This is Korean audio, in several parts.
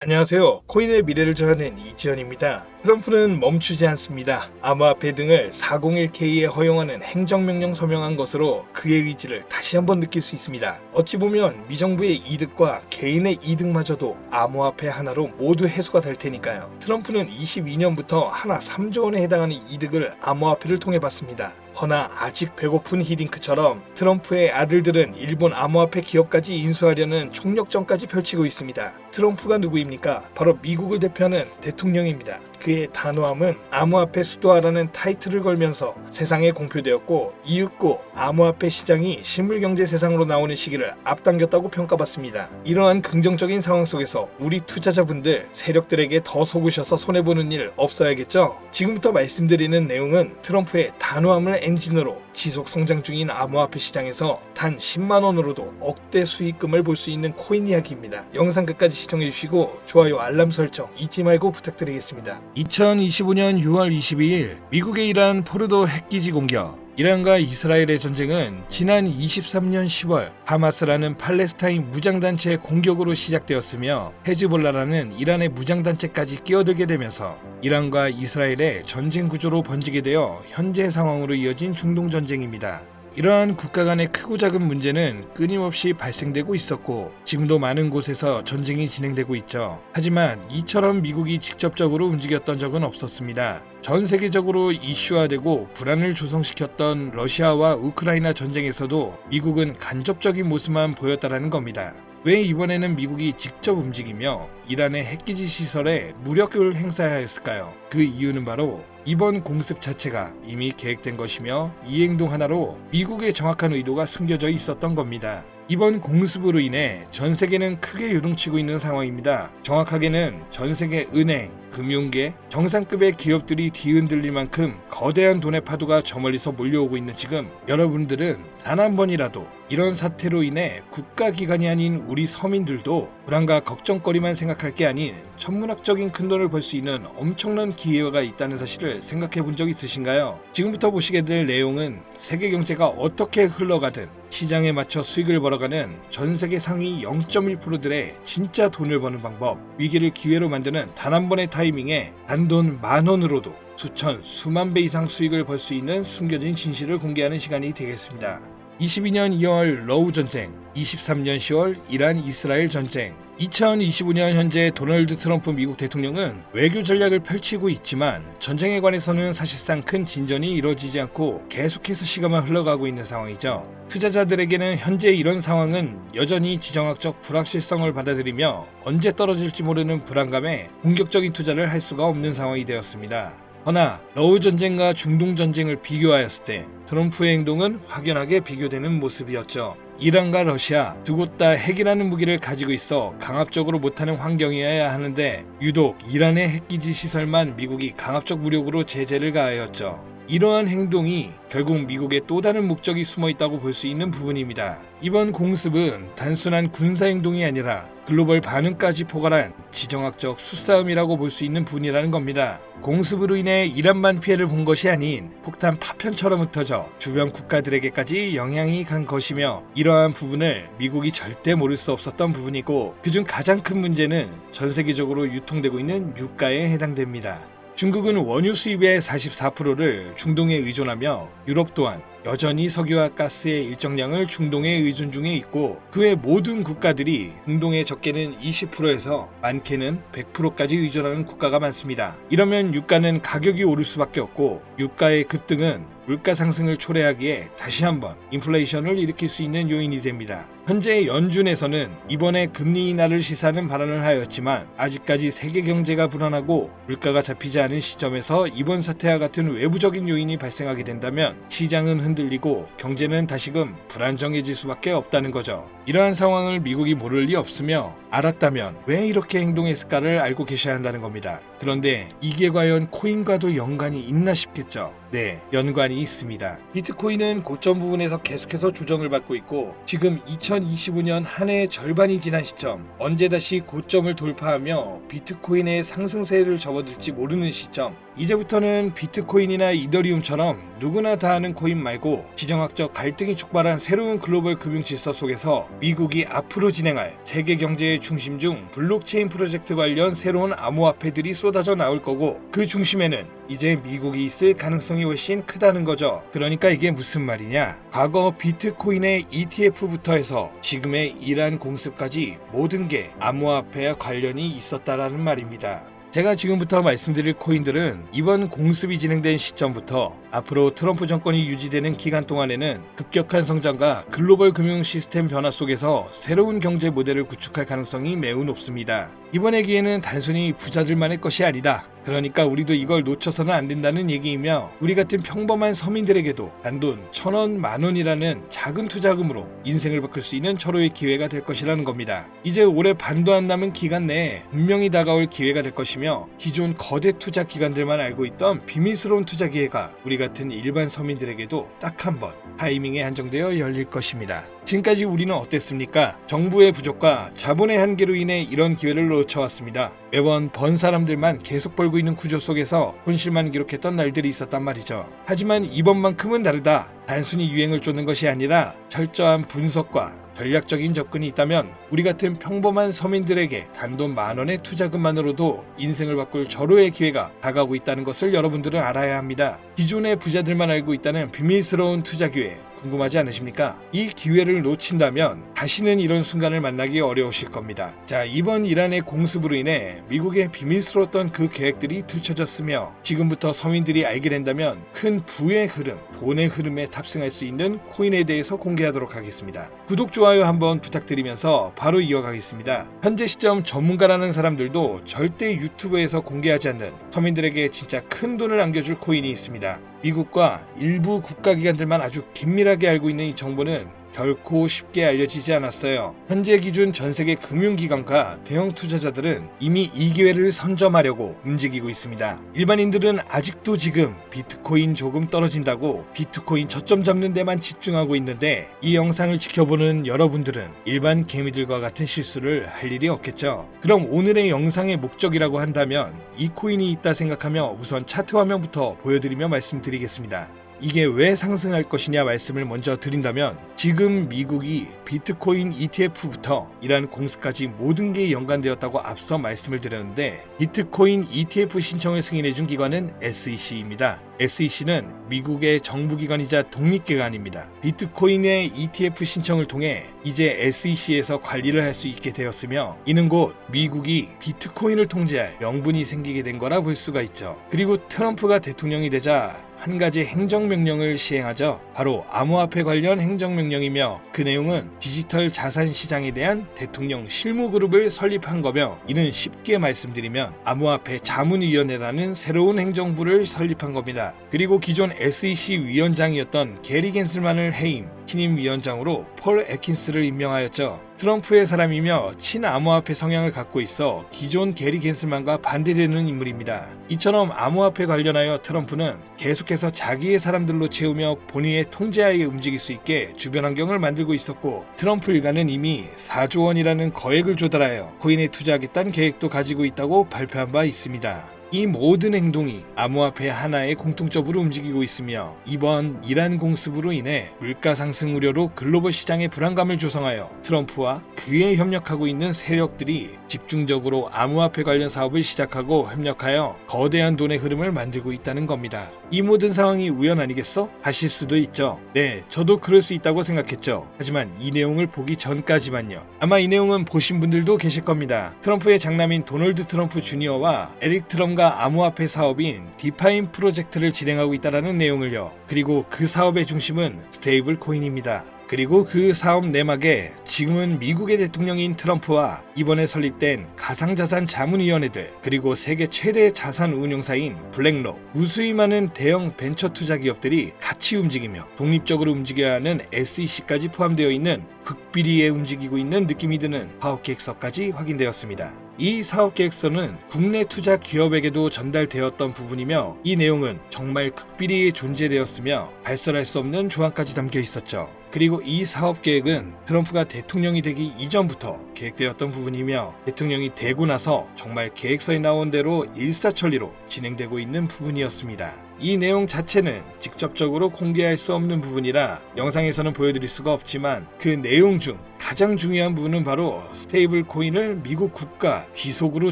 안녕하세요. 코인의 미래를 저하는 이지현입니다. 트럼프는 멈추지 않습니다. 암호화폐 등을 401k에 허용하는 행정명령 서명한 것으로 그의 의지를 다시 한번 느낄 수 있습니다. 어찌 보면 미정부의 이득과 개인의 이득마저도 암호화폐 하나로 모두 해소가 될 테니까요. 트럼프는 22년부터 하나 3조 원에 해당하는 이득을 암호화폐를 통해 받습니다. 허나 아직 배고픈 히딩크처럼 트럼프의 아들들은 일본 암호화폐 기업까지 인수하려는 총력전까지 펼치고 있습니다. 트럼프가 누구입니까? 바로 미국을 대표하는 대통령입니다. 그의 단호함은 암호화폐 수도화라는 타이틀을 걸면서 세상에 공표되었고 이윽고 암호화폐 시장이 실물경제 세상으로 나오는 시기를 앞당겼다고 평가받습니다. 이러한 긍정적인 상황 속에서 우리 투자자분들 세력들에게 더 속으셔서 손해보는 일 없어야겠죠? 지금부터 말씀드리는 내용은 트럼프의 단호함을 엔진으로 지속 성장 중인 암호화폐 시장에서 단 10만원으로도 억대 수익금을 볼 수 있는 코인 이야기입니다. 영상 끝까지 시청해주시고 좋아요 알람 설정 잊지 말고 부탁드리겠습니다. 2025년 6월 22일 미국의 이란 포르도 핵기지 공격. 이란과 이스라엘의 전쟁은 지난 23년 10월 하마스라는 팔레스타인 무장단체의 공격으로 시작되었으며 헤즈볼라라는 이란의 무장단체까지 끼어들게 되면서 이란과 이스라엘의 전쟁 구조로 번지게 되어 현재 상황으로 이어진 중동전쟁입니다. 이러한 국가 간의 크고 작은 문제는 끊임없이 발생되고 있었고 지금도 많은 곳에서 전쟁이 진행되고 있죠. 하지만 이처럼 미국이 직접적으로 움직였던 적은 없었습니다. 전 세계적으로 이슈화되고 불안을 조성시켰던 러시아와 우크라이나 전쟁에서도 미국은 간접적인 모습만 보였다라는 겁니다. 왜 이번에는 미국이 직접 움직이며 이란의 핵기지 시설에 무력을 행사하였을까요? 그 이유는 바로 이번 공습 자체가 이미 계획된 것이며 이 행동 하나로 미국의 정확한 의도가 숨겨져 있었던 겁니다. 이번 공습으로 인해 전 세계는 크게 요동치고 있는 상황입니다. 정확하게는 전 세계 은행, 금융계, 정상급의 기업들이 뒤흔들릴 만큼 거대한 돈의 파도가 저 멀리서 몰려오고 있는 지금 여러분들은 단 한 번이라도 이런 사태로 인해 국가기관이 아닌 우리 서민들도 불안과 걱정거리만 생각할 게 아닌 천문학적인 큰돈을 벌 수 있는 엄청난 기회가 있다는 사실을 생각해 본 적 있으신가요? 지금부터 보시게 될 내용은 세계 경제가 어떻게 흘러가든 시장에 맞춰 수익을 벌어가는 전 세계 상위 0.1%들의 진짜 돈을 버는 방법, 위기를 기회로 만드는 단 한 번의 타이밍에 단돈 10,000원으로도 수천, 수만 배 이상 수익을 벌 수 있는 숨겨진 진실을 공개하는 시간이 되겠습니다. 22년 2월 러우 전쟁, 23년 10월 이란 이스라엘 전쟁, 2025년 현재 도널드 트럼프 미국 대통령은 외교 전략을 펼치고 있지만 전쟁에 관해서는 사실상 큰 진전이 이루어지지 않고 계속해서 시간만 흘러가고 있는 상황이죠. 투자자들에게는 현재 이런 상황은 여전히 지정학적 불확실성을 받아들이며 언제 떨어질지 모르는 불안감에 공격적인 투자를 할 수가 없는 상황이 되었습니다. 허나 러우 전쟁과 중동 전쟁을 비교하였을 때 트럼프의 행동은 확연하게 비교되는 모습이었죠. 이란과 러시아 두 곳 다 핵이라는 무기를 가지고 있어 강압적으로 못하는 환경이어야 하는데 유독 이란의 핵기지 시설만 미국이 강압적 무력으로 제재를 가하였죠. 이러한 행동이 결국 미국의 또 다른 목적이 숨어 있다고 볼 수 있는 부분입니다. 이번 공습은 단순한 군사행동이 아니라 글로벌 반응까지 포괄한 지정학적 수싸움이라고 볼 수 있는 부분이라는 겁니다. 공습으로 인해 이란만 피해를 본 것이 아닌 폭탄 파편처럼 흩어져 주변 국가들에게까지 영향이 간 것이며 이러한 부분을 미국이 절대 모를 수 없었던 부분이고 그중 가장 큰 문제는 전 세계적으로 유통되고 있는 유가에 해당됩니다. 중국은 원유 수입의 44%를 중동에 의존하며 유럽 또한 여전히 석유와 가스의 일정량을 중동에 의존 중에 있고 그 외 모든 국가들이 중동의 적게는 20%에서 많게는 100%까지 의존하는 국가가 많습니다. 이러면 유가는 가격이 오를 수밖에 없고 유가의 급등은 물가 상승을 초래하기에 다시 한번 인플레이션을 일으킬 수 있는 요인이 됩니다. 현재 연준에서는 이번에 금리 인하를 시사하는 발언을 하였지만 아직까지 세계 경제가 불안하고 물가가 잡히지 않은 시점에서 이번 사태와 같은 외부적인 요인이 발생하게 된다면 시장은 흔들리고 경제는 다시금 불안정해질 수밖에 없다는 거죠. 이러한 상황을 미국이 모를 리 없으며 알았다면 왜 이렇게 행동했을까를 알고 계셔야 한다는 겁니다. 그런데 이게 과연 코인과도 연관이 있나 싶겠죠. 네, 연관이 있습니다. 비트코인은 고점 부분에서 계속해서 조정을 받고 있고 지금 2025년 한 해의 절반이 지난 시점, 언제 다시 고점을 돌파하며 비트코인의 상승세를 접어들지 모르는 시점, 이제부터는 비트코인이나 이더리움처럼 누구나 다 아는 코인 말고 지정학적 갈등이 촉발한 새로운 글로벌 금융 질서 속에서 미국이 앞으로 진행할 세계 경제의 중심 중 블록체인 프로젝트 관련 새로운 암호화폐들이 쏟아져 나올 거고, 그 중심에는 이제 미국이 있을 가능성이 훨씬 크다는 거죠. 그러니까 이게 무슨 말이냐? 과거 비트코인의 ETF부터 해서 지금의 이란 공습까지 모든 게 암호화폐와 관련이 있었다라는 말입니다. 제가 지금부터 말씀드릴 코인들은 이번 공습이 진행된 시점부터 앞으로 트럼프 정권이 유지되는 기간 동안에는 급격한 성장과 글로벌 금융 시스템 변화 속에서 새로운 경제 모델을 구축할 가능성이 매우 높습니다. 이번의 기회는 단순히 부자들만의 것이 아니다. 그러니까 우리도 이걸 놓쳐서는 안 된다는 얘기이며, 우리 같은 평범한 서민들에게도 단돈 1,000원, 10,000원이라는 작은 투자금으로 인생을 바꿀 수 있는 절호의 기회가 될 것이라는 겁니다. 이제 올해 반도 안 남은 기간 내에 분명히 다가올 기회가 될 것이며, 기존 거대 투자 기관들만 알고 있던 비밀스러운 투자 기회가 우리 같은 일반 서민들에게도 딱 한 번 타이밍에 한정되어 열릴 것입니다. 지금까지 우리는 어땠습니까? 정부의 부족과 자본의 한계로 인해 이런 기회를 놓쳐왔습니다. 매번 번 사람들만 계속 벌고 있는 구조 속에서 손실만 기록했던 날들이 있었단 말이죠. 하지만 이번만큼은 다르다. 단순히 유행을 쫓는 것이 아니라 철저한 분석과 전략적인 접근이 있다면 우리 같은 평범한 서민들에게 단돈 10,000원의 투자금만으로도 인생을 바꿀 절호의 기회가 다가오고 있다는 것을 여러분들은 알아야 합니다. 기존의 부자들만 알고 있다는 비밀스러운 투자 기회, 궁금하지 않으십니까? 이 기회를 놓친다면 다시는 이런 순간을 만나기 어려우실 겁니다. 자, 이번 이란의 공습으로 인해 미국의 비밀스러웠던 그 계획들이 들춰졌으며, 지금부터 서민들이 알게 된다면 큰 부의 흐름, 돈의 흐름에 탑승할 수 있는 코인에 대해서 공개하도록 하겠습니다. 구독, 좋아요 한번 부탁드리면서 바로 이어가겠습니다. 현재 시점 전문가라는 사람들도 절대 유튜브에서 공개하지 않는 서민들에게 진짜 큰 돈을 안겨줄 코인이 있습니다. 미국과 일부 국가기관들만 아주 긴밀하게 알고 있는 이 정보는 결코 쉽게 알려지지 않았어요. 현재 기준 전세계 금융기관과 대형 투자자들은 이미 이 기회를 선점하려고 움직이고 있습니다. 일반인들은 아직도 지금 비트코인 조금 떨어진다고 비트코인 저점 잡는 데만 집중하고 있는데, 이 영상을 지켜보는 여러분들은 일반 개미들과 같은 실수를 할 일이 없겠죠. 그럼 오늘의 영상의 목적이라고 한다면 이 코인이 있다 생각하며 우선 차트 화면부터 보여드리며 말씀드리겠습니다. 이게 왜 상승할 것이냐 말씀을 먼저 드린다면, 지금 미국이 비트코인 ETF부터 이란 공습까지 모든 게 연관되었다고 앞서 말씀을 드렸는데, 비트코인 ETF 신청을 승인해준 기관은 SEC입니다. SEC는 미국의 정부기관이자 독립기관입니다. 비트코인의 ETF 신청을 통해 이제 SEC에서 관리를 할 수 있게 되었으며, 이는 곧 미국이 비트코인을 통제할 명분이 생기게 된 거라 볼 수가 있죠. 그리고 트럼프가 대통령이 되자 한 가지 행정명령을 시행하죠. 바로 암호화폐 관련 행정명령이며, 그 내용은 디지털 자산 시장에 대한 대통령 실무그룹을 설립한 거며, 이는 쉽게 말씀드리면 암호화폐 자문위원회라는 새로운 행정부를 설립한 겁니다. 그리고 기존 SEC 위원장이었던 게리 겐슬만을 해임, 신임 위원장으로 폴 애킨스를 임명하였죠. 트럼프의 사람이며 친암호화폐 성향을 갖고 있어 기존 게리 겐슬만과 반대되는 인물입니다. 이처럼 암호화폐 관련하여 트럼프는 계속해서 자기의 사람들로 채우며 본인의 통제하에 움직일 수 있게 주변 환경을 만들고 있었고, 트럼프 일가는 이미 4조 원이라는 거액을 조달하여 코인에 투자하겠다는 계획도 가지고 있다고 발표한 바 있습니다. 이 모든 행동이 암호화폐 하나의 공통적으로 움직이고 있으며, 이번 이란 공습으로 인해 물가 상승 우려로 글로벌 시장에 불안감을 조성하여 트럼프와 그에 협력하고 있는 세력들이 집중적으로 암호화폐 관련 사업을 시작하고 협력하여 거대한 돈의 흐름을 만들고 있다는 겁니다. 이 모든 상황이 우연 아니겠어? 하실 수도 있죠. 네, 저도 그럴 수 있다고 생각했죠. 하지만 이 내용을 보기 전까지만요. 아마 이 내용은 보신 분들도 계실 겁니다. 트럼프의 장남인 도널드 트럼프 주니어와 에릭 트럼과 암호화폐 사업인 디파인 프로젝트를 진행하고 있다는 내용을요. 그리고 그 사업의 중심은 스테이블 코인입니다. 그리고 그 사업 내막에 지금은 미국의 대통령인 트럼프와 이번에 설립된 가상자산 자문위원회들, 그리고 세계 최대 자산 운용사인 블랙록, 무수히 많은 대형 벤처 투자 기업들이 같이 움직이며 독립적으로 움직여야 하는 SEC까지 포함되어 있는 극비리에 움직이고 있는 느낌이 드는 사업계획서까지 확인되었습니다. 이 사업계획서는 국내 투자 기업에게도 전달되었던 부분이며, 이 내용은 정말 극비리에 존재되었으며 발설할 수 없는 조항까지 담겨 있었죠. 그리고 이 사업 계획은 트럼프가 대통령이 되기 이전부터 계획되었던 부분이며 대통령이 되고 나서 정말 계획서에 나온 대로 일사천리로 진행되고 있는 부분이었습니다. 이 내용 자체는 직접적으로 공개할 수 없는 부분이라 영상에서는 보여드릴 수가 없지만 그 내용 중 가장 중요한 부분은 바로 스테이블 코인을 미국 국가 귀속으로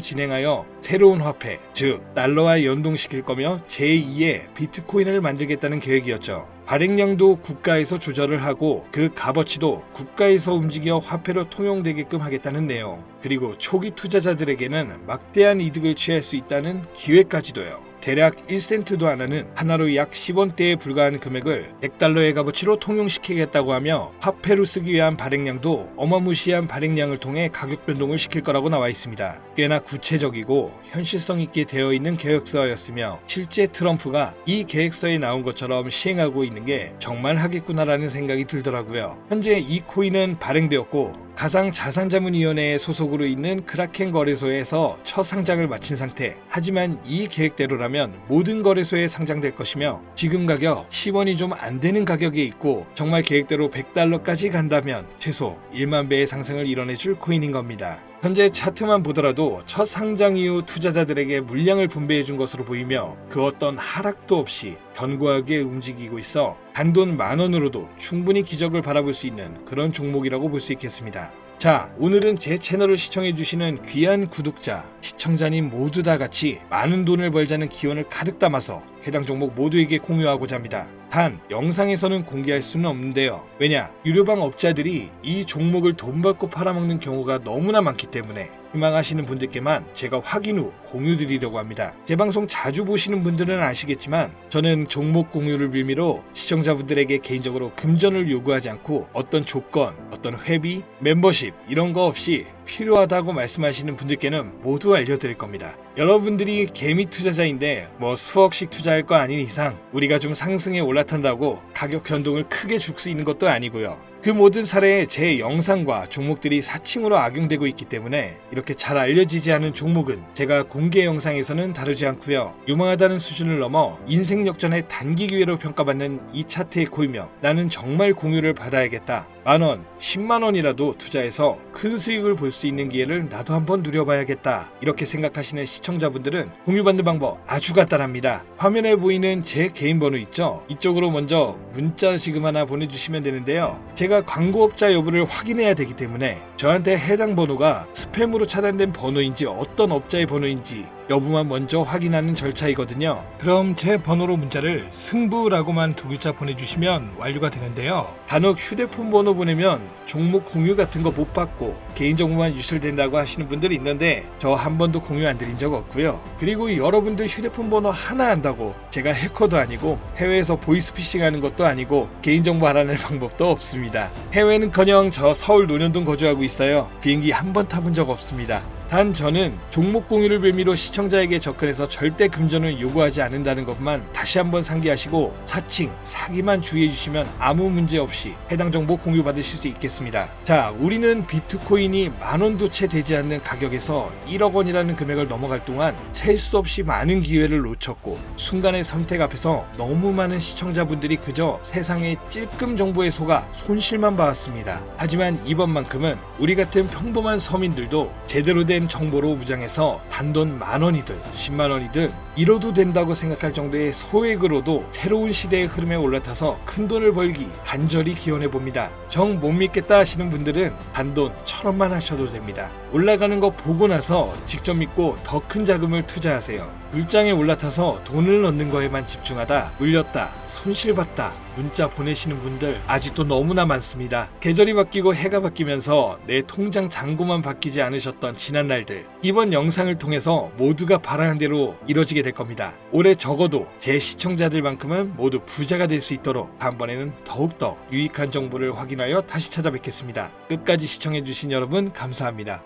진행하여 새로운 화폐, 즉 달러와 연동시킬 거며 제2의 비트코인을 만들겠다는 계획이었죠. 발행량도 국가에서 조절을 하고 그 값어치도 국가에서 움직여 화폐로 통용되게끔 하겠다는 내용, 그리고 초기 투자자들에게는 막대한 이득을 취할 수 있다는 기회까지도요. 대략 1센트도 안 하는 하나로 약 10원대에 불과한 금액을 100달러의 값어치로 통용시키겠다고 하며 화폐로 쓰기 위한 발행량도 어마무시한 발행량을 통해 가격 변동을 시킬 거라고 나와 있습니다. 꽤나 구체적이고 현실성 있게 되어 있는 계획서였으며 실제 트럼프가 이 계획서에 나온 것처럼 시행하고 있는 게 정말 하겠구나라는 생각이 들더라고요. 현재 이 코인은 발행되었고 가상자산자문위원회에 소속으로 있는 크라켄 거래소에서 첫 상장을 마친 상태. 하지만 이 계획대로라면 모든 거래소에 상장될 것이며 지금 가격 10원이 좀 안 되는 가격에 있고 정말 계획대로 100달러까지 간다면 최소 1만 배의 상승을 이뤄내줄 코인인 겁니다. 현재 차트만 보더라도 첫 상장 이후 투자자들에게 물량을 분배해 준 것으로 보이며 그 어떤 하락도 없이 견고하게 움직이고 있어 단돈 10,000원으로도 충분히 기적을 바라볼 수 있는 그런 종목이라고 볼 수 있겠습니다. 자, 오늘은 제 채널을 시청해주시는 귀한 구독자, 시청자님 모두 다 같이 많은 돈을 벌자는 기원을 가득 담아서 해당 종목 모두에게 공유하고자 합니다. 단, 영상에서는 공개할 수는 없는데요. 왜냐? 유료방 업자들이 이 종목을 돈 받고 팔아먹는 경우가 너무나 많기 때문에 희망하시는 분들께만 제가 확인 후 공유드리려고 합니다. 제 방송 자주 보시는 분들은 아시겠지만 저는 종목 공유를 빌미로 시청자분들에게 개인적으로 금전을 요구하지 않고 어떤 조건, 어떤 회비, 멤버십 이런 거 없이 필요하다고 말씀하시는 분들께는 모두 알려드릴 겁니다. 여러분들이 개미 투자자인데 뭐 수억씩 투자할 거 아닌 이상 우리가 좀 상승에 올라탄다고 가격 변동을 크게 줄 수 있는 것도 아니고요. 그 모든 사례에 제 영상과 종목들이 사칭으로 악용되고 있기 때문에 이렇게 잘 알려지지 않은 종목은 제가 공개 영상에서는 다루지 않고요. 유망하다는 수준을 넘어 인생 역전의 단기 기회로 평가받는 이 차트의 코이며 나는 정말 공유를 받아야겠다. 10,000원, 100,000원이라도 투자해서 큰 수익을 볼 수 있는 기회를 나도 한번 누려봐야겠다. 이렇게 생각하시는 시청자분들은 공유받는 방법 아주 간단합니다. 화면에 보이는 제 개인 번호 있죠? 이쪽으로 먼저 문자 지금 하나 보내주시면 되는데요. 제가 광고업자 여부를 확인해야 되기 때문에 저한테 해당 번호가 스팸으로 차단된 번호인지 어떤 업자의 번호인지 여부만 먼저 확인하는 절차이거든요. 그럼 제 번호로 문자를 승부라고만 2글자 보내주시면 완료가 되는데요. 간혹 휴대폰 번호 보내면 종목 공유 같은 거 못 받고 개인정보만 유출된다고 하시는 분들이 있는데 저 한 번도 공유 안 드린 적 없고요. 그리고 여러분들 휴대폰 번호 하나 안다고 제가 해커도 아니고 해외에서 보이스피싱 하는 것도 아니고 개인정보 알아낼 방법도 없습니다. 해외는커녕 저 서울 논현동 거주하고 있어요. 비행기 한 번 타본 적 없습니다. 단 저는 종목 공유를 빌미로 시청자에게 접근해서 절대 금전을 요구하지 않는다는 것만 다시 한번 상기하시고 사칭, 사기만 주의해 주시면 아무 문제 없이 해당 정보 공유 받으실 수 있겠습니다. 자, 우리는 비트코인이 10,000원도 채 되지 않는 가격에서 1억 원이라는 금액을 넘어갈 동안 셀 수 없이 많은 기회를 놓쳤고 순간의 선택 앞에서 너무 많은 시청자분들이 그저 세상의 찔끔 정보에 속아 손실만 봐왔습니다. 하지만 이번만큼은 우리 같은 평범한 서민들도 제대로 된 정보로 무장해서 단돈 10,000원이든 100,000원이든 잃어도 된다고 생각할 정도의 소액으로도 새로운 시대의 흐름에 올라타서 큰돈을 벌기 간절히 기원해봅니다. 정 못 믿겠다 하시는 분들은 단돈 1,000원만 하셔도 됩니다. 올라가는 거 보고 나서 직접 믿고 더 큰 자금을 투자하세요. 물장에 올라타서 돈을 넣는 거에만 집중하다 물렸다, 손실봤다 문자 보내시는 분들 아직도 너무나 많습니다. 계절이 바뀌고 해가 바뀌면서 내 통장 잔고만 바뀌지 않으셨던 지난 날들, 이번 영상을 통해서 모두가 바라는 대로 이뤄지게 될 겁니다. 올해 적어도 제 시청자들만큼은 모두 부자가 될 수 있도록 다음번에는 더욱더 유익한 정보를 확인하여 다시 찾아뵙겠습니다. 끝까지 시청해주신 여러분 감사합니다.